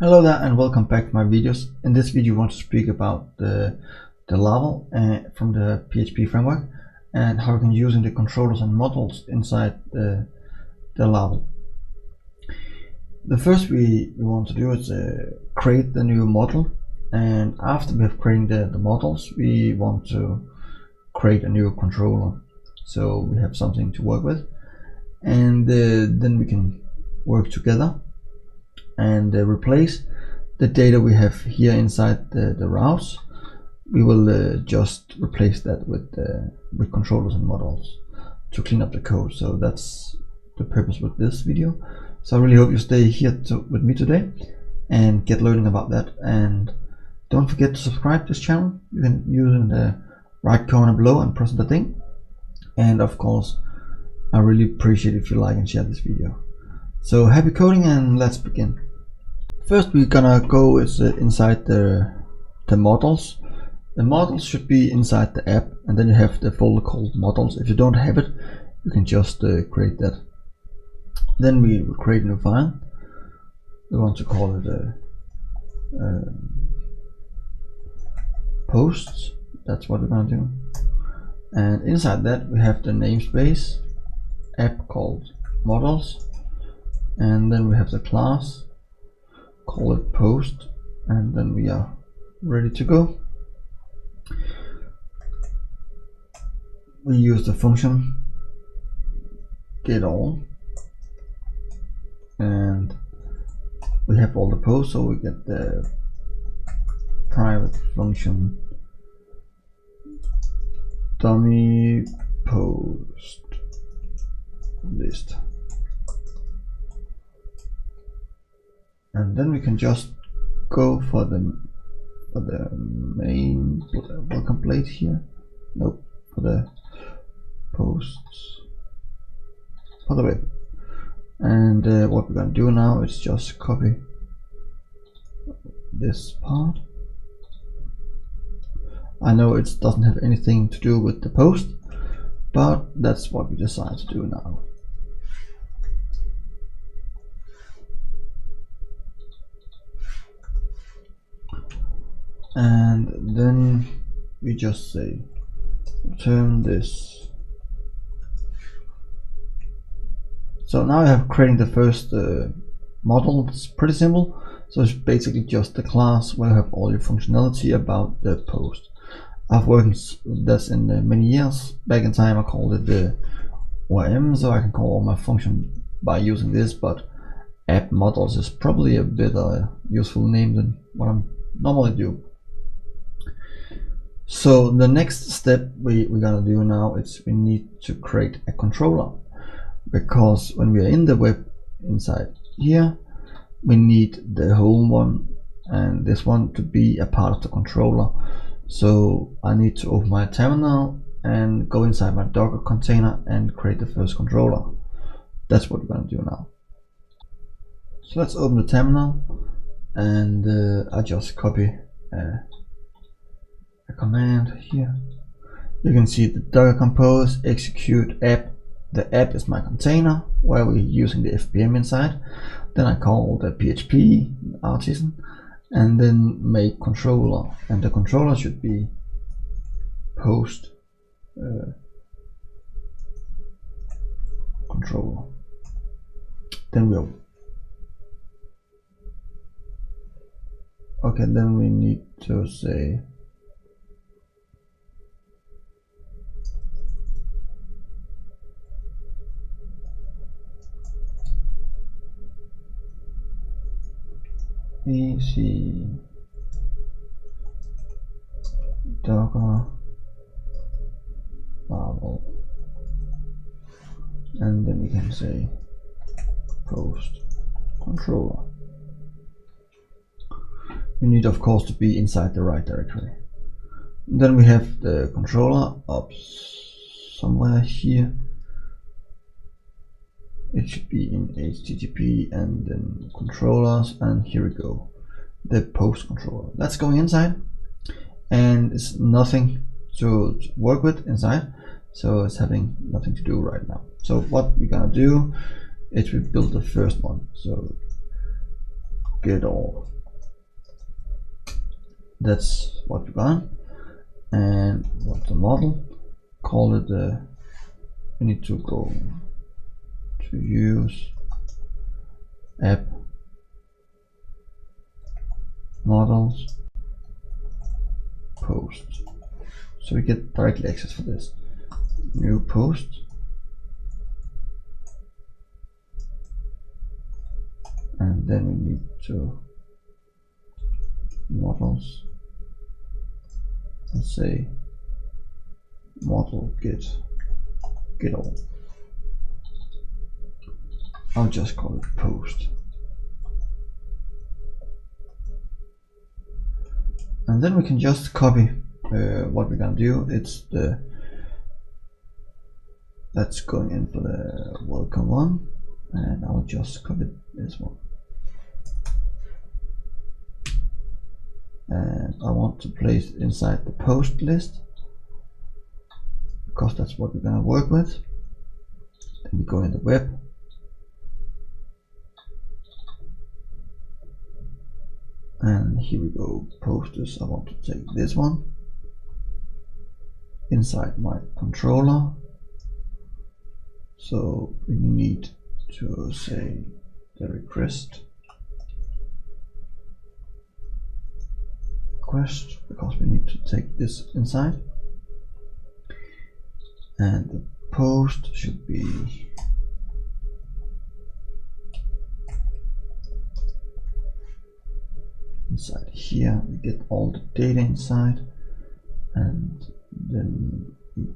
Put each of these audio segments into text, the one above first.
Hello there and welcome back to my videos. In this video I want to speak about the Laravel from the PHP framework and how you can use the controllers and models inside the Laravel. The first we want to do is create the new model, and after we have created the models we want to create a new controller so we have something to work with, and then we can work together and replace the data we have here inside the routes. We will just replace that with controllers and models to clean up the code. So that's the purpose with this video. So I really hope you stay here with me today and get learning about that. And don't forget to subscribe to this channel. You can use in the right corner below and press the thing. And of course, I really appreciate if you like and share this video. So happy coding and let's begin. First we're gonna go inside the models. The models should be inside the app, and then you have the folder called models. If you don't have it, you can just create that. Then we will create a new file. We want to call it posts. That's what we're gonna do. And inside that we have the namespace app called models, and then we have the class, call it post, and then we are ready to go. We use the function getAll, and we have all the posts, so we get the private function dummy post list. And then we can just go for the main welcome plate here. Nope, for the posts for the web. And what we're gonna do now is just copy this part. I know it doesn't have anything to do with the post, but that's what we decide to do now. And then we just say return this. So now I have creating the first model. It's pretty simple. So it's basically just the class where you have all your functionality about the post. I've worked this in many years. Back in time I called it the ORM, so I can call all my function by using this, but app models is probably a better useful name than what I normally do. So the next step we're gonna do now is we need to create a controller, because when we are in the web inside here, we need the home one and this one to be a part of the controller. So I need to open my terminal and go inside my Docker container and create the first controller. That's what we're gonna do now. So let's open the terminal, and I just copy a command here. You can see the Docker compose execute app. The app is my container where we're using the FPM inside. Then I call the PHP artisan and then make controller, and the controller should be post controller. Then we'll then we need to say PC Docker Laravel, and then we can say post controller. You need of course to be inside the right directory. Then we have the controller up somewhere here. It should be in HTTP and then controllers, and here we go, the post controller. That's going inside, and it's nothing to work with inside, so it's having nothing to do right now. So what we're gonna do is we build the first one. So get all. That's what we got. And what the model, call it we need to go to use app models post, so we get directly access for this. New post, and then we need to models and say model get all. I'll just call it post. And then we can just copy what we're gonna do. It's that's going in for the welcome one, and I'll just copy this one. And I want to place it inside the post list because that's what we're gonna work with. Then we go in the web. And here we go, posters. I want to take this one inside my controller. So we need to say the request because we need to take this inside, and the post should be inside here. We get all the data inside, and then we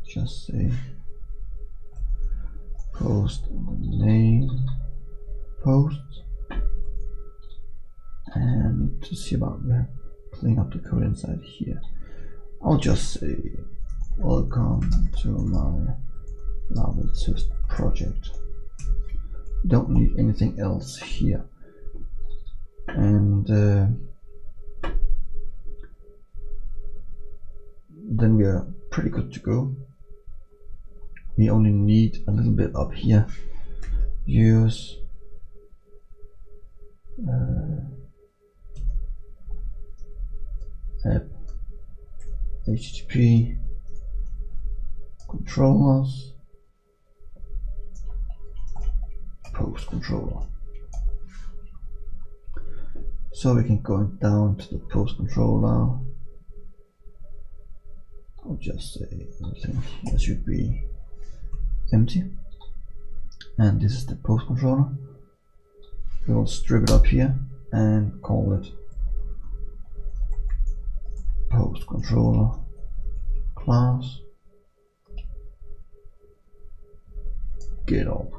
just say post and the name post, and to see about we have clean up the code inside here. I'll just say welcome to my Laravel test project. Don't need anything else here. And then we are pretty good to go. We only need a little bit up here. Use app HTTP controllers post controller. So we can go down to the post controller. I'll just say everything here should be empty, and this is the post controller. We will strip it up here and call it post controller class get all.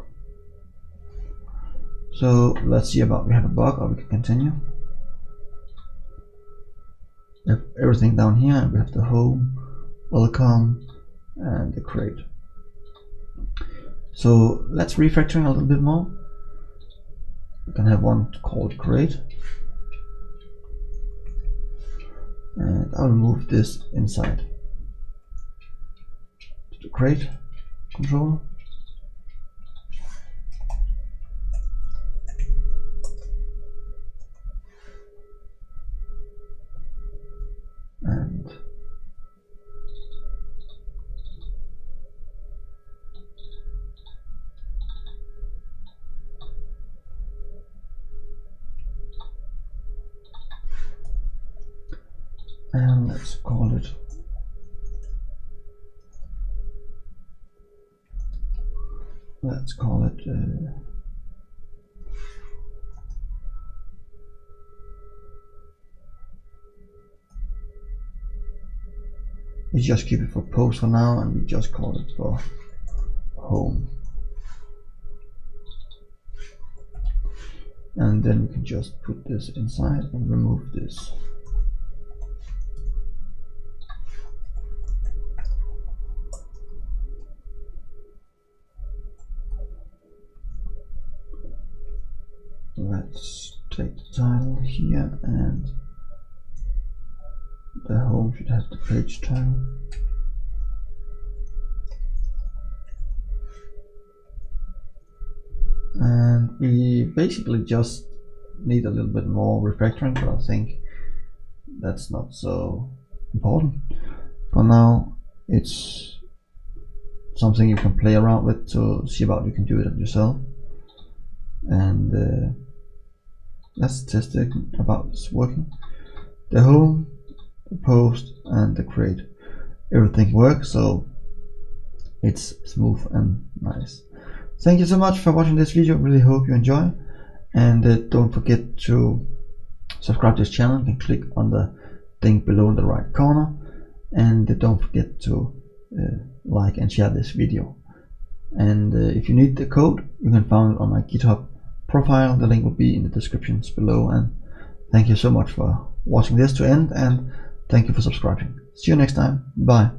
So let's see about we have a bug, or we can continue. We have everything down here, and we have the home, welcome, and the create. So let's refactoring a little bit more. We can have one called create, and I'll move this inside to the create controller. And let's call it we just keep it for post for now, and we just call it for home. And then we can just put this inside and remove this. Let's take the title here, and the home should have the page title. And we basically just need a little bit more refactoring, but I think that's not so important. For now, it's something you can play around with to see about you can do it yourself. And let's test it about it's working. The home, the post, and the create, everything works, so it's smooth and nice. Thank you so much for watching this video. Really hope you enjoy, and don't forget to subscribe to this channel. You can click on the thing below in the right corner, and don't forget to like and share this video. And if you need the code, you can find it on my GitHub profile. The link will be in the descriptions below. And thank you so much for watching this to end, and thank you for subscribing. See you next time. Bye.